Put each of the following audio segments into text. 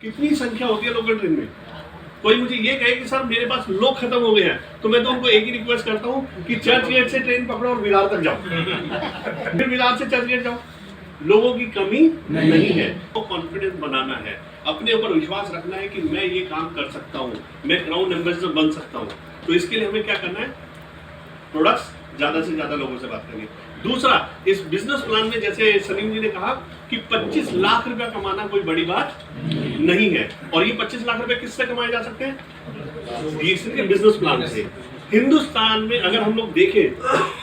कितनी संख्या होती है लोकल ट्रेन में। कोई मुझे ये कहे कि सर मेरे पास लोग खत्म हो गए हैं, तो मैं तो उनको एक ही रिक्वेस्ट करता हूँ कि चर्च गेट से ट्रेन पकड़ो और विरार तक जाओ, फिर विरार से चर्च गेट जाओ। लोगों की कमी नहीं है, तो कॉन्फिडेंस बनाना है, अपने ऊपर विश्वास रखना है कि मैं ये काम कर सकता हूँ, मैं क्राउन एम्बेसडर बन सकता हूँ। तो इसके लिए हमें क्या करना है, प्रोडक्ट्स ज्यादा से ज्यादा लोगों से बात करनी। दूसरा, इस बिजनेस प्लान में जैसे सलीम जी ने कहा कि 25 लाख रुपया कमाना कोई बड़ी बात नहीं है, और ये 25 लाख रुपए किससे कमाए जा सकते हैं, DXN के बिजनेस प्लान से। हिंदुस्तान में अगर हम लोग देखें,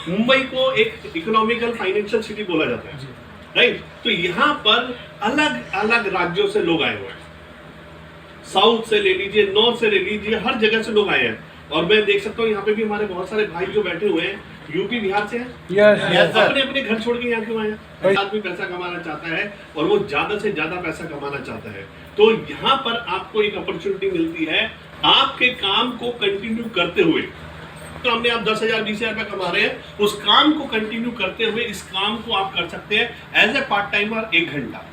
मुंबई को एक इकोनॉमिकल फाइनेंशियल सिटी बोला जाता है, राइट। तो यहाँ पर अलग अलग राज्यों से लोग आए हुए हैं, साउथ से ले लीजिए, नॉर्थ से ले लीजिए, हर जगह से लोग आए हैं। और मैं देख सकता हूँ यहाँ पे भी हमारे बहुत सारे भाई जो बैठे हुए हैं यूपी बिहार से हैं। yes, अपने अपने घर छोड़ के यहाँ क्यों आए हैं? आदमी पैसा कमाना चाहता है और वो ज्यादा से ज्यादा पैसा कमाना चाहता है, तो यहाँ पर आपको एक अपॉर्चुनिटी मिलती है आपके काम को कंटिन्यू करते हुए। काम में आप 10,000 20,000 रुपए कमा रहे हैं, उस काम को कंटिन्यू करते हुए इस काम को आप कर सकते हैं एज ए पार्ट टाइमर 1 घंटा,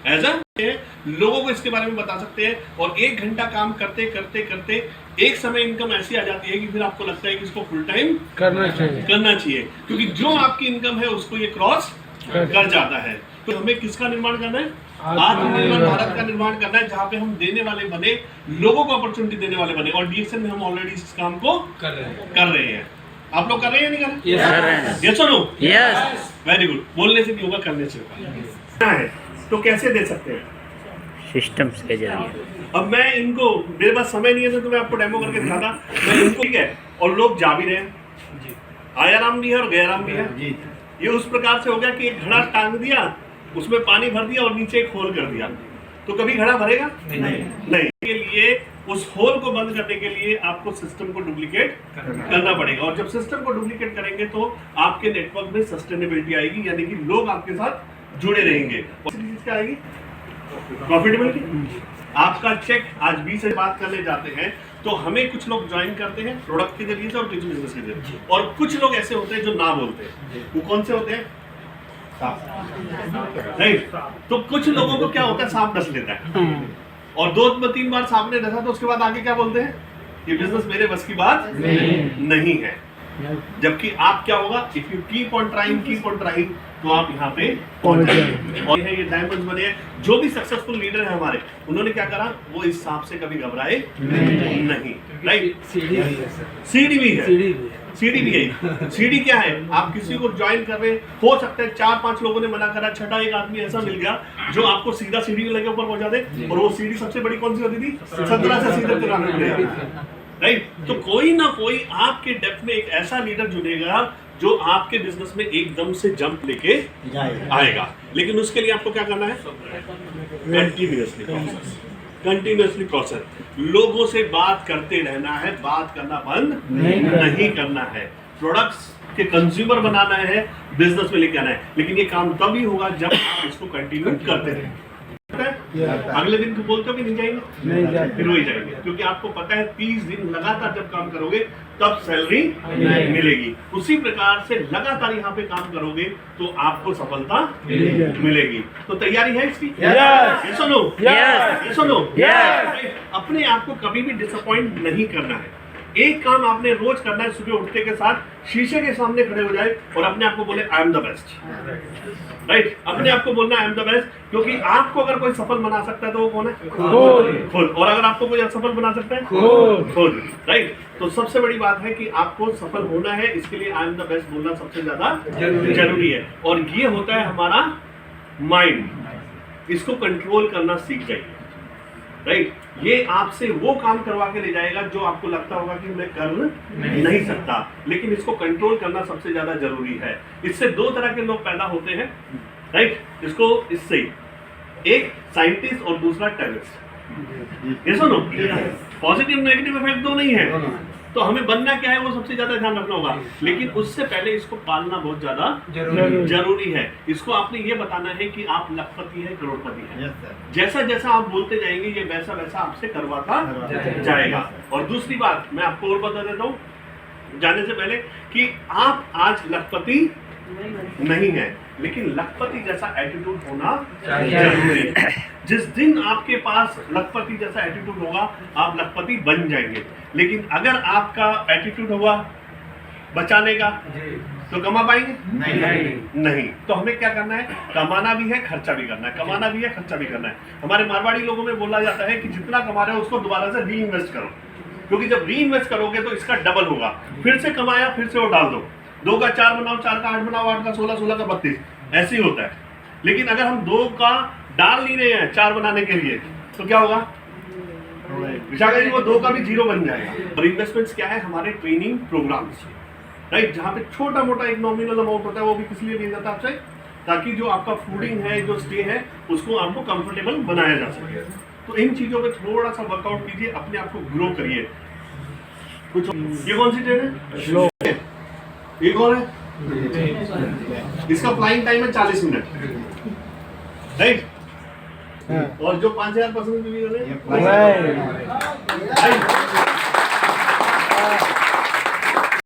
एज ए लोगों को इसके बारे में बता सकते हैं। और 1 घंटा काम करते करते करते एक समय इनकम ऐसी आ जाती है कि फिर आपको लगता है कि इसको फुल टाइम करना चाहिए, क्योंकि जो आपकी इनकम है उसको ये क्रॉस कर जाता है। तो हमें किसका निर्माण करना है, आत्मनिर्भर भारत का निर्माण करना है, जहाँ पे हम देने वाले बने, लोगों को अपॉर्चुनिटी देने वाले बने। और DXN में हम ऑलरेडी इस काम को कर रहे हैं। आप लोग कर रहे हैं या नहीं कर रहे हैं? यस और नो? Yes, very good. बोलने से नहीं होगा, करने से होगा। तो कैसे दे सकते हैं, सिस्टम के जरिए। अब मैं इनको, मेरे पास समय नहीं है तो मैं आपको डेमो करके दिखाता, मैं इनको, ठीक है, और लोग जा भी रहे हैं, आयाराम भी है और गैराम भी है। ये उस प्रकार से हो गया कि एक घड़ा टांग दिया, उसमें पानी भर दिया और नीचे एक होल कर दिया, तो कभी घड़ा भरेगा नहीं। के लिए उस होल को बंद करने के लिए आपको सिस्टम को डुप्लीकेट करना पड़ेगा, और जब सिस्टम को डुप्लीकेट करेंगे तो आपके नेटवर्क में सस्टेनेबिलिटी आएगी, यानी कि लोग आपके साथ जुड़े रहेंगे। क्या आएगी, प्रॉफिटेबिलिटी। आपका चेक आज 20 से बात करने जाते हैं तो हमें कुछ लोग ज्वाइन करते हैं प्रोडक्ट के जरिए से और बिजनेस के जरिए, और कुछ लोग ऐसे होते हैं जो ना बोलते हैं। वो कौन से होते हैं, राइट। तो कुछ लोगों को क्या होता है, सांप डस लेता है, और 2-3 बार सांप ने डसा तो उसके बाद आगे क्या बोलते हैं, ये बिजनेस मेरे बस की बात नहीं है। जबकि आप क्या होगा, if you keep on trying, तो आप यहाँ पे पहुंच जाएंगे। और ये डायमंड्स बने हैं, जो भी सक्सेसफुल लीडर है हमारे, उन्होंने क्या करा, वो इस सांप से कभी घबराए नहीं, राइट। सीढ़ी भी है। सीढ़ी क्या है, आप किसी को ज्वाइन कर रहे, हो सकता है 4-5 लोगों ने मना करा, छठा एक आदमी ऐसा मिल गया जो आपको सीधा सीढ़ी के ऊपर पहुंचा दे, और वो सीढ़ी सबसे बड़ी कौन सी होती थी, 17 से सीधे 93, राइट। तो कोई ना कोई आपके डेप्थ में एक ऐसा लीडर जुड़ेगा जो आपके बिजनेस में एकदम से जंप लेके आएगा। लेकिन उसके लिए आपको क्या करना है, कंटिन्यूअसली प्रोसेस, लोगों से बात करते रहना है, बात करना बंद नहीं करना है, प्रोडक्ट्स के कंज्यूमर बनाना है, बिजनेस में लेके आना है। लेकिन ये काम तभी होगा जब आप इसको कंटिन्यू करते रहें। अगले दिन तो बोलते हो कि नहीं जाएंगे, फिर वही जाएंगे, क्योंकि आपको पता है 30 दिन लगातार जब काम करोगे तब सैलरी मिलेगी। उसी प्रकार से लगातार यहाँ पे काम करोगे तो आपको सफलता मिलेगी। तो तैयारी है इसकी? Yes or no? Yes or no? अपने आप को कभी भी डिसअपॉइंट नहीं करना है। एक काम आपने रोज करना है, सुबह उठते के साथ शीशे के सामने खड़े हो जाए और अपने आप को बोले I am the best, right. अपने आप को बोलना आई एम द बेस्ट, क्योंकि आपको अगर कोई सफल बना सकता है तो वो कौन है, खुद। और अगर आपको कोई असफल बना सकता है, खुद, राइट। तो सबसे बड़ी बात है कि आपको सफल होना है, इसके लिए आई एम द बेस्ट बोलना सबसे ज्यादा जरूरी है। और ये होता है हमारा माइंड, इसको कंट्रोल करना सीख जाइए, राइट। ये आपसे वो काम करवा के ले जाएगा जो आपको लगता होगा कि मैं कर नहीं सकता, लेकिन इसको कंट्रोल करना सबसे ज्यादा जरूरी है। इससे 2 तरह के लोग पैदा होते हैं, राइट। इससे एक साइंटिस्ट और दूसरा टेररिस्ट। ये सुनो, पॉजिटिव नेगेटिव इफेक्ट दो नहीं है। तो हमें बनना क्या है वो सबसे ज्यादा ध्यान रखना होगा, लेकिन उससे पहले इसको पालना बहुत ज्यादा जरूरी है। इसको आपने ये बताना है कि आप लखपति है, करोड़पति है। जैसा जैसा आप बोलते जाएंगे ये वैसा वैसा आपसे करवाता जाएगा। और दूसरी बात मैं आपको और बता देता हूँ जाने से पहले कि आप आज लखपति नहीं है, लेकिन लखपति जैसा एटीट्यूड होना जरूरी है। जिस दिन आपके पास लखपति जैसा एटीट्यूड होगा आप लखपति बन जाएंगे। लेकिन अगर आपका एटीट्यूड होगा बचाने का तो कमा पाएंगे नहीं। तो हमें क्या करना है, कमाना भी है खर्चा भी करना है, कमाना भी है खर्चा भी करना है। हमारे मारवाड़ी लोगों में बोला जाता है कि जितना कमा रहे हो उसको दोबारा से री इन्वेस्ट करो, क्योंकि जब री इन्वेस्ट करोगे तो इसका डबल होगा। फिर से कमाया फिर से वो डाल दो, 2 का 4 बनाओ, 4 का 8 बनाओ, 8 का 16, 16 का 32, ऐसे ही होता है। लेकिन अगर हम 2 का डाल नहीं रहे हैं 4 बनाने के लिए तो क्या होगा विशाखा जी, वो 2 का भी 0 बन जाएगा। और इन्वेस्टमेंट्स क्या है, हमारे ट्रेनिंग प्रोग्राम्स, राइट, जहाँ पे छोटा मोटा एक नॉमिनल अमाउंट होता है, वो भी किस लिए लिया जाता है आपसे, ताकि जो आपका फूडिंग है, जो स्टे है, उसको आपको कंफर्टेबल बनाया जा सके। तो इन चीजों पे थोड़ा सा वर्कआउट कीजिए, अपने आप को ग्रो करिए। कुछ ये कौन सी ट्रेन है, ये कौन है, इसका फ्लाइंग टाइम है 40 मिनट, राइट, और जो 5000 पर्सन भी हो रहे हैं,